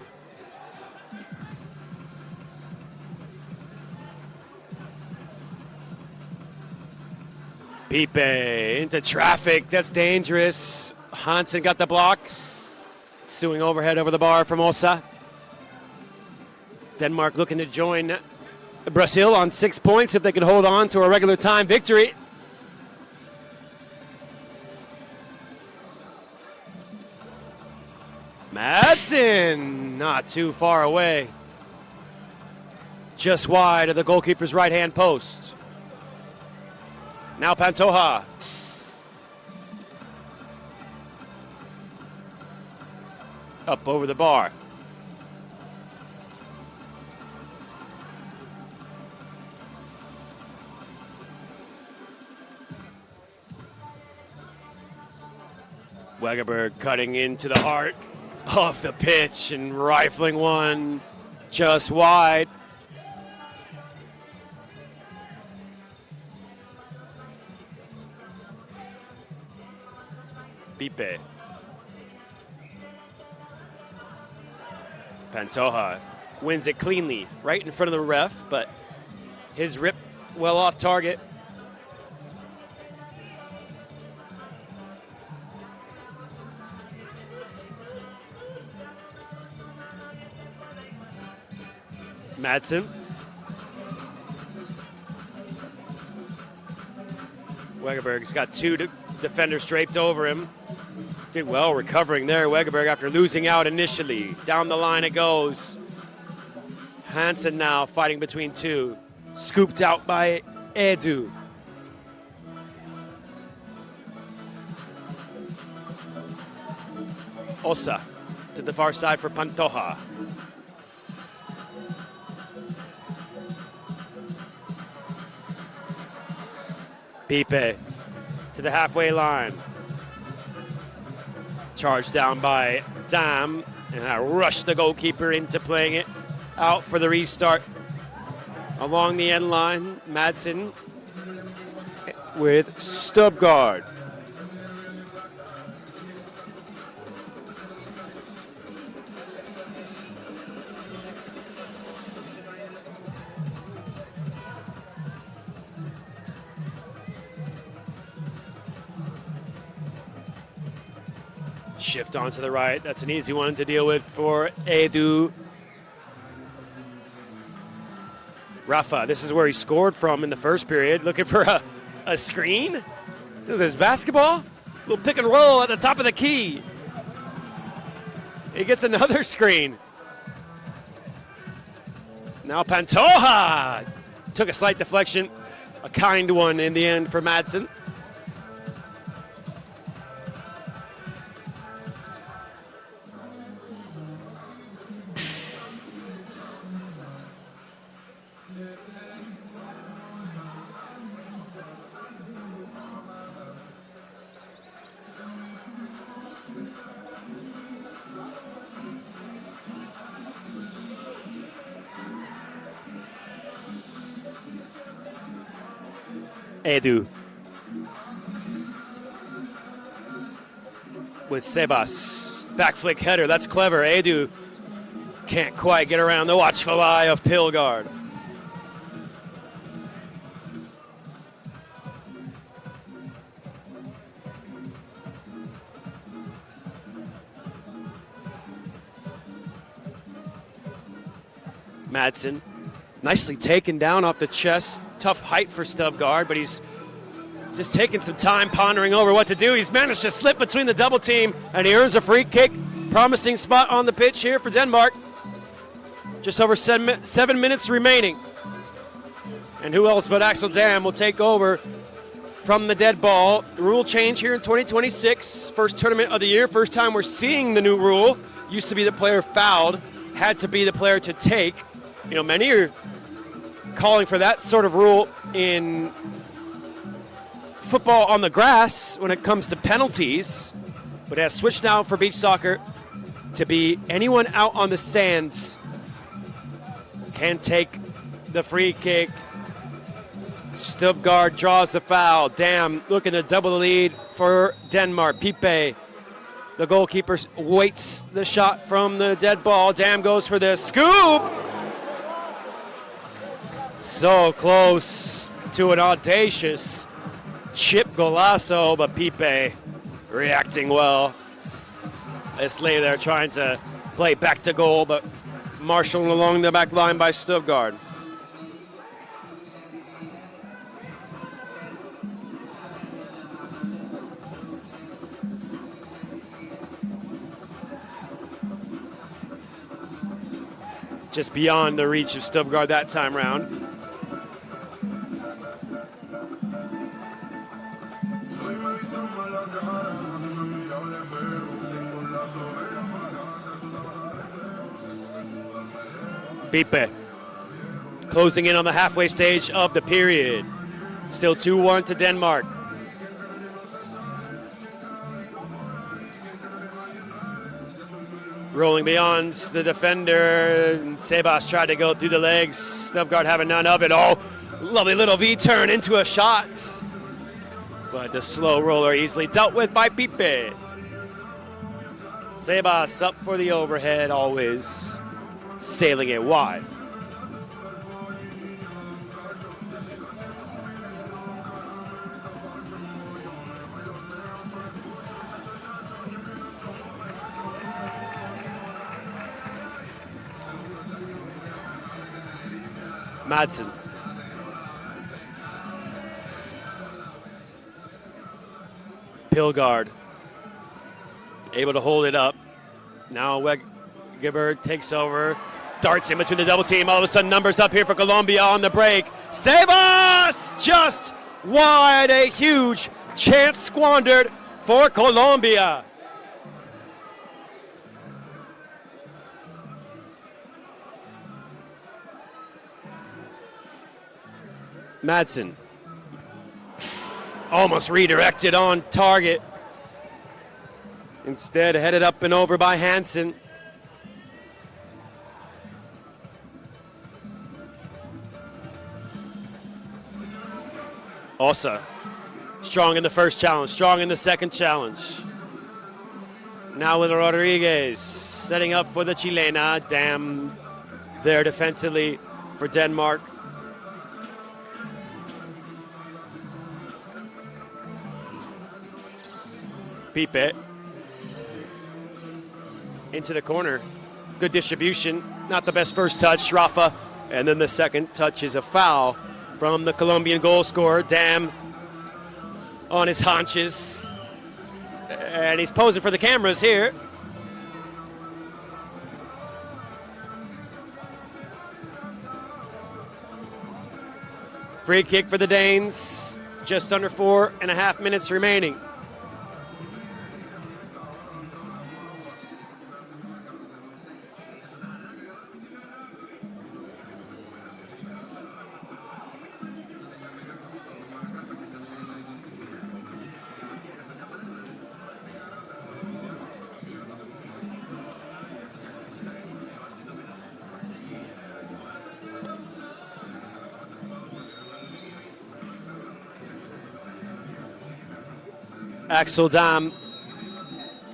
Speaker 1: Pipe into traffic. That's dangerous. Hansen got the block. Suing overhead over the bar from Osa. Denmark looking to join Brazil on 6 points if they can hold on to a regular time victory. Madsen, not too far away. Just wide of the goalkeeper's right-hand post. Now Pantoja. Up over the bar. Wegerberg cutting into the heart of the pitch and rifling one just wide. Pipe. Pantoja wins it cleanly, right in front of the ref, but his rip well off target. Madsen. Wegerberg's got two defenders draped over him. Did well recovering there, Wegerberg, after losing out initially. Down the line it goes. Hansen now fighting between two. Scooped out by Edu. Osa to the far side for Pantoja. Pipe to the halfway line. Charged down by Dam, and I rushed the goalkeeper into playing it out for the restart. Along the end line, Madsen with Stubgard. Shift onto the right. That's an easy one to deal with for Edu. Rafa, this is where he scored from in the first period. Looking for a screen. This is his basketball. Little pick and roll at the top of the key. He gets another screen. Now Pantoja took a slight deflection. A kind one in the end for Madsen. Edu with Sebas. Back flick header. That's clever. Edu Can't quite get around the watchful eye of Pilgaard. Madsen, nicely taken down off the chest. Tough height for Stubbgard, but he's just taking some time pondering over what to do. He's managed to slip between the double team, and he earns a free kick. Promising spot on the pitch here for Denmark. Just over 7 minutes remaining. And who else but Axel Dam will take over from the dead ball. Rule change here in 2026. First tournament of the year. First time we're seeing the new rule. Used to be the player fouled, had to be the player to take. You know, many are calling for that sort of rule in football on the grass when it comes to penalties. But it has switched now for beach soccer to be anyone out on the sands can take the free kick. Stubbgard draws the foul. Dam looking to double the lead for Denmark. Pipe, the goalkeeper, waits the shot from the dead ball. Dam goes for the scoop. So close to an audacious chip golazo, but Pipe reacting well. Islay there trying to play back to goal, but marshaled along the back line by Stubbgard. Just beyond the reach of Stubbgard that time round. Pipe closing in on the halfway stage of the period. Still 2-1 to Denmark. Rolling beyond the defender. Sebas tried to go through the legs. Stubbgard having none of it. Oh, lovely little V-turn into a shot. But the slow roller easily dealt with by Pipe. Sebas up for the overhead, always sailing it wide. Madsen. Pilgaard able to hold it up. Now Wegeber takes over, darts in between the double team. All of a sudden, numbers up here for Colombia on the break. Sebas just wide, a huge chance squandered for Colombia. Madsen almost redirected on target. Instead, headed up and over by Hansen. Osa, strong in the first challenge, strong in the second challenge. Now with Rodriguez, setting up for the Chilena. Dam there defensively for Denmark. Pipe into the corner. Good distribution. Not the best first touch, Rafa. And then the second touch is a foul from the Colombian goal scorer. Dam on his haunches. And he's posing for the cameras here. Free kick for the Danes. Just under 4.5 minutes remaining. Axel Dam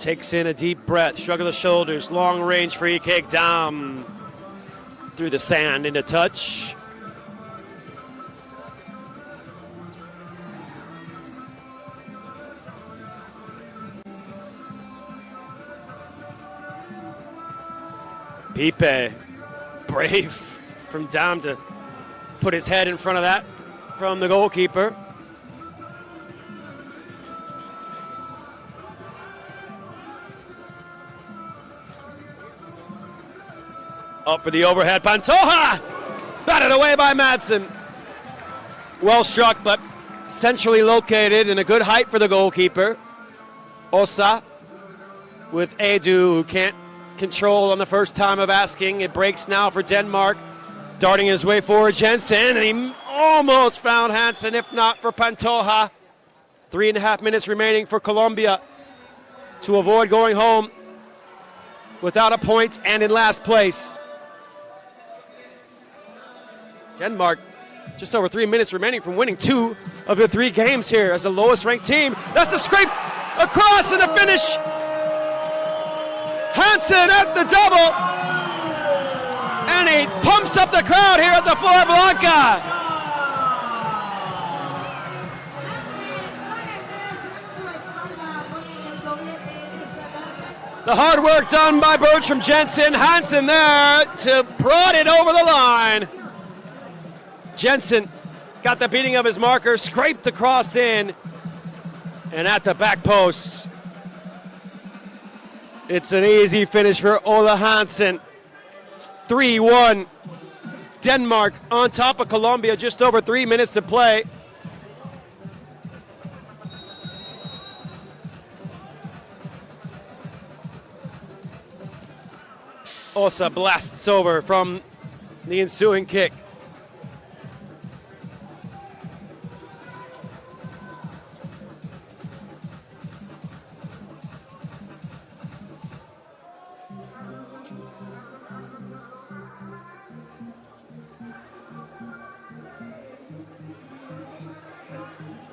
Speaker 1: takes in a deep breath, shrug of the shoulders, long range free kick down through the sand into touch. Pipe, brave from Dam to put his head in front of that from the goalkeeper. Up for the overhead, Pantoja! Batted away by Madsen. Well struck, but centrally located and a good height for the goalkeeper. Osa with Edu, who can't control on the first time of asking. It breaks now for Denmark. Darting his way forward, Jensen, and he almost found Hansen, if not for Pantoja. 3.5 minutes remaining for Colombia to avoid going home without a point and in last place. Denmark, just over 3 minutes remaining from winning 2 of the 3 games here as the lowest ranked team. That's a scrape across and the finish. Hansen at the double. And he pumps up the crowd here at the Flor Blanca. The hard work done by Bertram Jensen. Hansen there to prod it over the line. Jensen got the beating of his marker, scraped the cross in, and at the back post. It's an easy finish for Ola Hansen. 3-1. Denmark on top of Colombia, just over 3 minutes to play. Osa blasts over from the ensuing kick.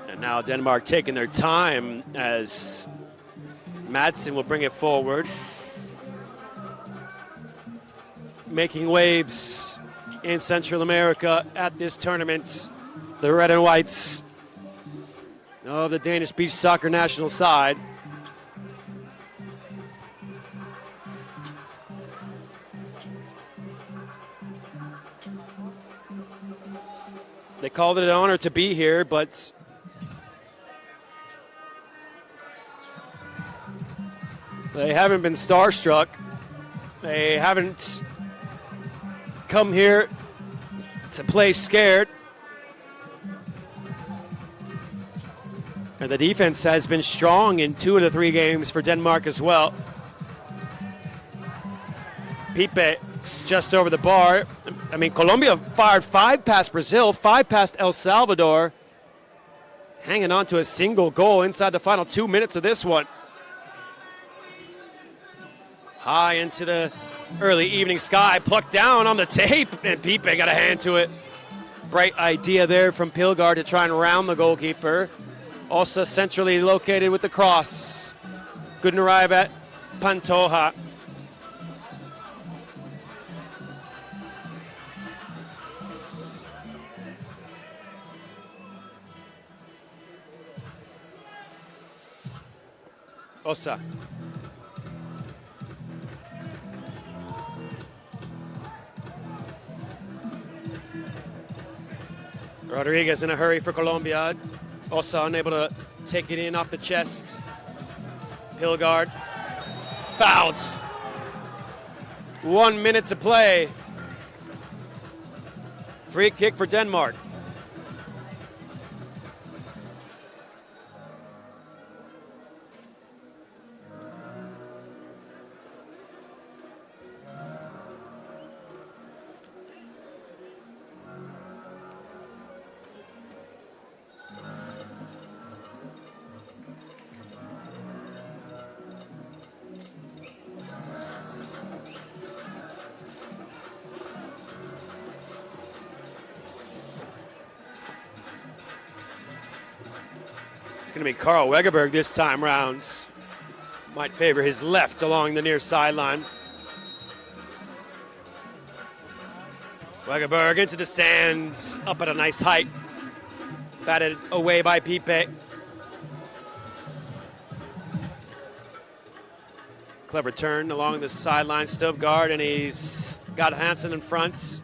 Speaker 1: And now Denmark taking their time as Madsen will bring it forward. Making waves in Central America at this tournament. The red and whites of the Danish beach soccer national side. They called it an honor to be here, but they haven't been starstruck. They haven't come here to play scared. And the defense has been strong in 2 of the 3 games for Denmark as well. Pipe just over the bar. I mean, Colombia fired 5 past Brazil, 5 past El Salvador. Hanging on to a single goal inside the final 2 minutes of this one. High into the early evening sky, plucked down on the tape, and Pipe got a hand to it. Bright idea there from Pilgaard to try and round the goalkeeper. Also centrally located with the cross. Couldn't arrive at Pantoja. Osa. Rodriguez in a hurry for Colombia. Osa unable to take it in off the chest. Pilgaard. Fouls. 1 minute to play. Free kick for Denmark. It's going to be Carl Wegerberg this time round. Might favor his left along the near sideline. Wegerberg into the sands, up at a nice height. Batted away by Pipe. Clever turn along the sideline, Stubbgard, and he's got Hansen in front.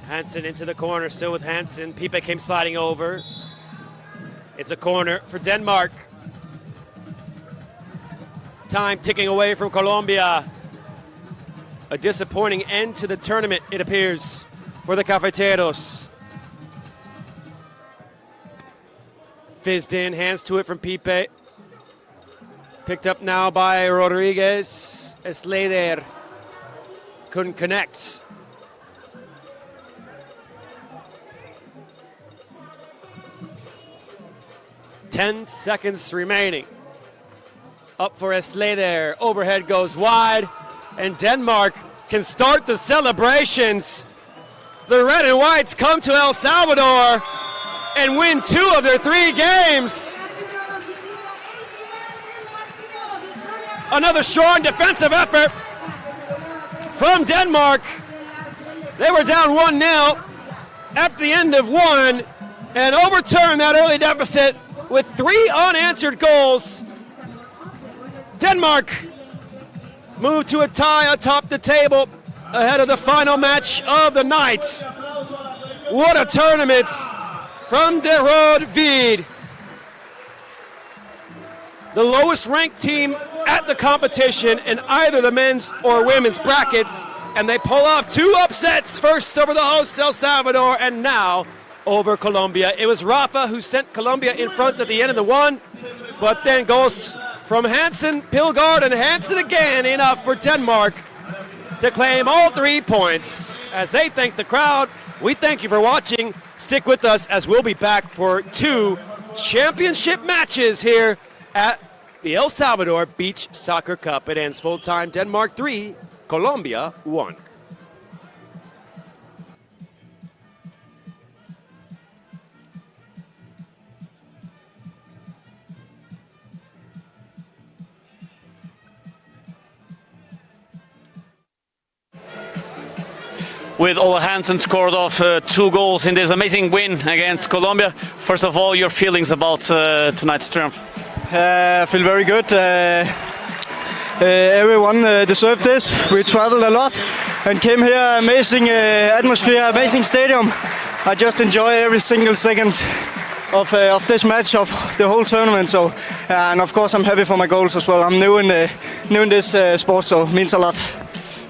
Speaker 1: Hansen into the corner, still with Hansen. Pipe came sliding over. It's a corner for Denmark. Time ticking away from Colombia. A disappointing end to the tournament, it appears, for the Cafeteros. Fizzed in, hands to it from Pipe. Picked up now by Rodriguez. Slater couldn't connect. Ten seconds remaining. Up for Slater. Overhead goes wide. And Denmark can start the celebrations. The red and whites come to El Salvador and win 2 of their 3 games. Another strong defensive effort from Denmark. They were down 1-0 at the end of 1 and overturned that early deficit with 3 unanswered goals. Denmark moved to a tie atop the table ahead of the final match of the night. What a tournament from De Rode Vid. The lowest ranked team at the competition in either the men's or women's brackets, and they pull off 2 upsets, first over the hosts El Salvador and now over Colombia. It was Rafa who sent Colombia in front at the end of the 1, but then goals from Hansen, Pilgaard, and Hansen again, enough for Denmark to claim all 3 points. As they thank the crowd, we thank you for watching. Stick with us as we'll be back for 2 championship matches here at the El Salvador Beach Soccer Cup. It ends full-time, Denmark 3, Colombia 1.
Speaker 6: With Ola Hansen scored off 2 goals in this amazing win against Colombia. First of all, your feelings about tonight's triumph?
Speaker 7: I feel very good. Everyone deserved this. We traveled a lot and came here. Amazing atmosphere, amazing stadium. I just enjoy every single second of this match, of the whole tournament. So, and of course, I'm happy for my goals as well. I'm new in this sport, so it means a lot.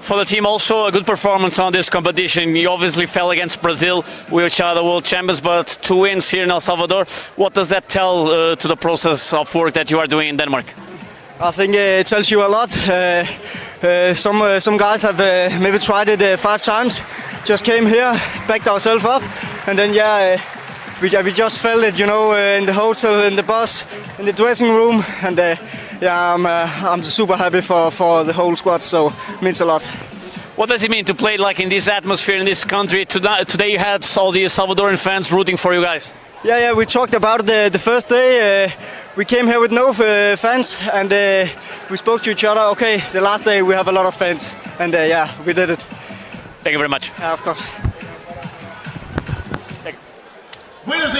Speaker 6: For the team, also a good performance on this competition. You obviously fell against Brazil, which are the world champions, but 2 wins here in El Salvador. What does that tell to the process of work that you are doing in Denmark?
Speaker 7: I think it tells you a lot. Some guys have maybe tried it 5 times. Just came here, backed ourselves up, and then we just felt it, in the hotel, in the bus, in the dressing room, and I'm super happy for the whole squad, so it means a lot.
Speaker 6: What does it mean to play like in this atmosphere, in this country? Today you had all the Salvadoran fans rooting for you guys.
Speaker 7: Yeah, we talked about the first day. We came here with no fans, and we spoke to each other. Okay, the last day we have a lot of fans, and we did it.
Speaker 6: Thank you very much.
Speaker 7: Yeah, of course.
Speaker 5: Buenos